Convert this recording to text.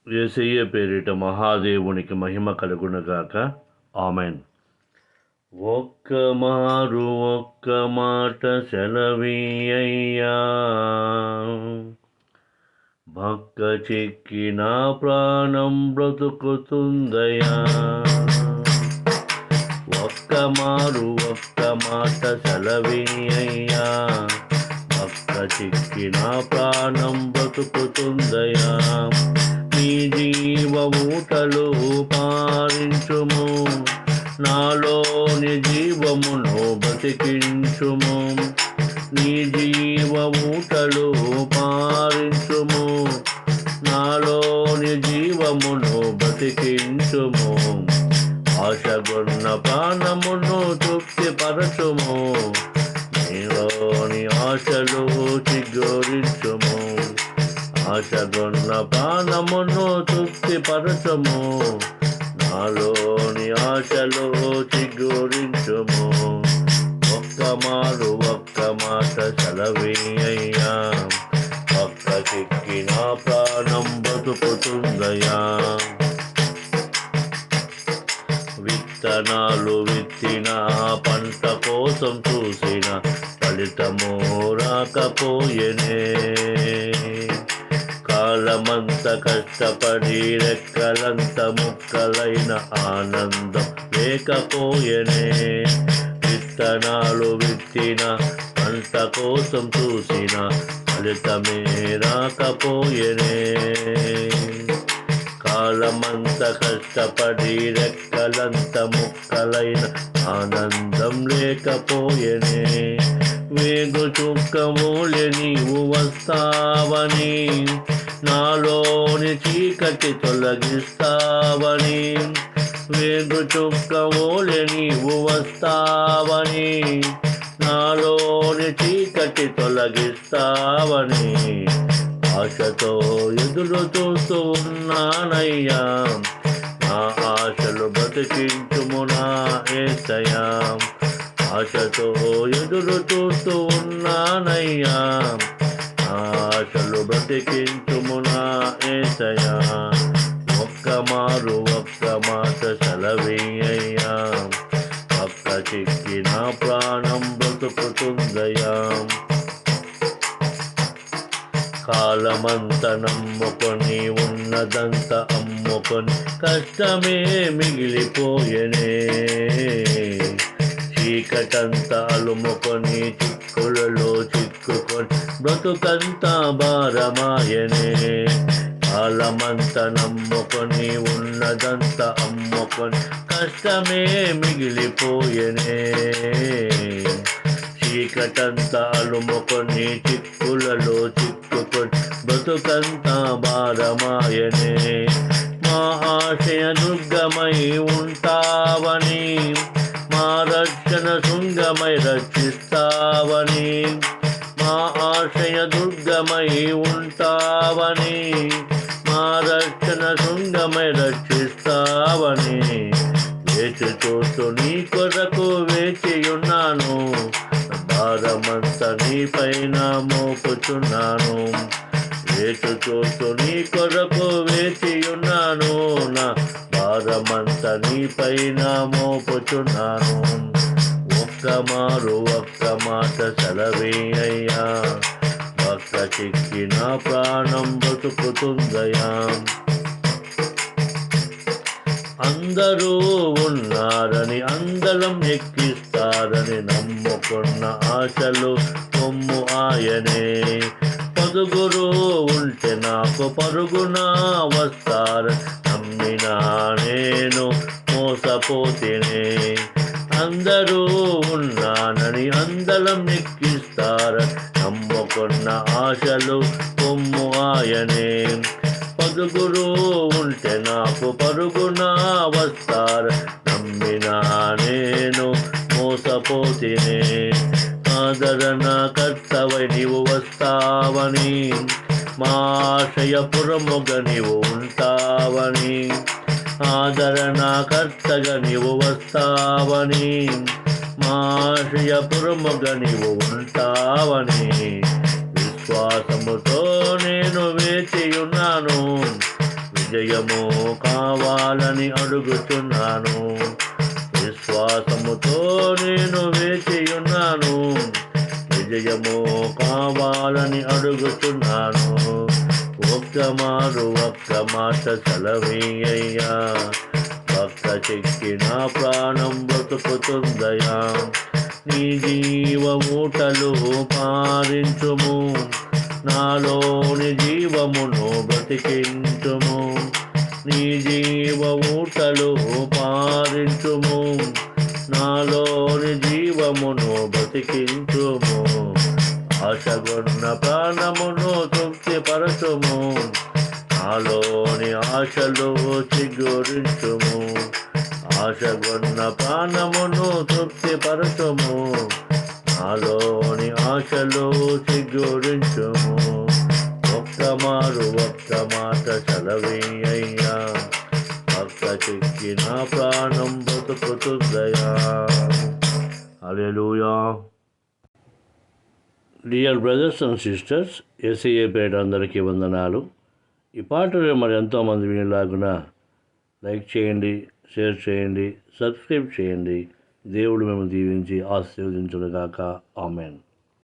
యేసయ్య పేరిట మహాదేవునికి మహిమ కలుగునుగాక. ఆమెన్. ఒక్క మాట సెలవీయ్యా, భక్క చిక్కి నా ప్రాణం బ్రతుకుతుందయా. ఒక్క మాట సెలవీయ్యా, భక్క చిక్కి నా ప్రాణం బ్రతుకుతుందయా. నీ జీవ ఊటలు పారించుము, నాలోని జీవమును బ్రతికించుము. నీ జీవ ఊటలు పారించుము, నాలోని జీవమును బ్రతికించుము. ఆశగొన్న ప్రాణమును తృప్తిపరచుము, నీలోని ఆశలు చిగురించుము. ఆశగొన్న ప్రాణమును తృప్తిపరచుము, నాలోని ఆశలు చిగురించుము. ఒక్క మాట సెలవీయ్యా, పక్క చిక్కి నా ప్రాణం బ్రతుకుతుందయా. విత్తనాలు విత్తిన పంట కోసం చూసిన ఫలితము రాకపోయేనే. కాలమంత కష్టపడి రెక్కలంత ముక్కలైన ఆనందం లేకపోయేనే. విత్తనాలు విత్తిన పంట కోసం చూసిన ఫలితమే రాకపోయేనే. కాలమంత కష్టపడి రెక్కలంత ముక్కలైన ఆనందం లేకపోయేనే. వేగు చుక్కమూలె నీవు వస్తావని, నాలోని చీకటి తొలగిస్తావని. వేగు చుక్కమూలె నీవు వస్తావని, నాలోని చీకటి తొలగిస్తావని. ఆశతో ఎదురు చూస్తూ ఉన్నానయ్యా, నా ఆశలు బ్రతికించుము నా యేసయ్యా. ఆశతో ఎదురు చూస్తూ ఉన్నానయ్యా, నా ఆశలు బ్రతికించుము నా యేసయ్యా. ఒక్క మాట సెలవీయ్యా, పక్క చిక్కి నా ప్రాణం బ్రతుకుతుందయా. కాలమంత నమ్ముకొని ఉన్నదంత అమ్ముకొని కష్టమే మిగిలిపోయేనే. చీకటంత అలుముకొని చిక్కులలో చిక్కుకొని బ్రతుకంతా భారమాయనే. కాలమంత నమ్ముకొని ఉన్నదంత అమ్ముకొని కష్టమే మిగిలిపోయేనే. చీకటంతా అలుముకొని చిక్కులలో చిక్కుకొని బ్రతుకంతా భారమాయనే. మా ఆశయ దుర్గమై ఉంటావని, మా రక్షణ శృంగమై రక్షిస్తావని. మా ఆశయ దుర్గమై ఉంటావని, మా రక్షణ శృంగమై రక్షిస్తావని. వేచి చూస్తూ నీ కొరకు వేచియున్నాను, భారమంతా నీ పైన మోపుచున్నాను. వేచి చూస్తూ నీ కొరకు వేచియున్నాను, నా భారమంతా నీ పైన మోపుచున్నాను. ఒక్క మాట సెలవీయ్యా, పక్క చిక్కి నా ప్రాణం బ్రతుకుతుందయా. అందరూ ఉన్నారని అందలం ఎక్కిస్తారని నమ్ముకున్న ఆశలు కొమ్ము ఆయనే. పదుగురు ఉంటే నాకు పరుగున వస్తారని నమ్మినా నేను మోసపోతేనే. అందరూ ఉన్నానని అందలం ఎక్కిస్తారని నమ్ముకున్న ఆశలు కొమ్ము ఆయనే. పదుగురు ఉంటే నాకు పరుగున వస్తారు నమ్మినా నేను మోసపోతేనే. ఆదరణ కర్తవై నీవు వస్తావని, మా ఆశయపురముగా నీవు ఉంటావని. ఆదరణ కర్తగా నీవు వస్తావని, మా ఆశయపురముగా నీవు ఉంటావని. విశ్వాసముతో నేను వేచియున్నాను, విజయము కావాలని అడుగుచున్నాను. విశ్వాసముతో నేను వేచియున్నాను. విజయము కావాలని అడుగుచున్నాను. ఒక్క మాట సెలవీయ్యా. భక్త చెక్కి నా ప్రాణం బ్రతుకుతుందయా. నీ జీవ ఊటలు పారించుము. నాలోని జీవమును బ్రతికించుము. నీ జీవ ఊటలు పారించుము. నాలోని జీవమును బ్రతికించుము. ఆశగొన్న ప్రాణమును తృప్తిపరచుము. నాలోని ఆశలు చిగురించుము. ఆశగొన్న ప్రాణమును తృప్తిపరచుము. నాలోని ఆశలు చిగురించుము. ఒక్క మాట సెలవీయ్యా. భక్త చెక్కి నా ప్రాణం బ్రతుకుతుందయా. హల్లెలూయా. డియర్ బ్రదర్స్ అండ్ సిస్టర్స్, ఎస్ఐఏ పేట అందరికీ వందనాలు. ఈ పాటలు మరి ఎంతోమంది వినేలాగున లైక్ చేయండి, షేర్ చేయండి, సబ్స్క్రైబ్ చేయండి. దేవుడు మేము దీవించి ఆశీర్వదించునుగాక. ఆమెన్.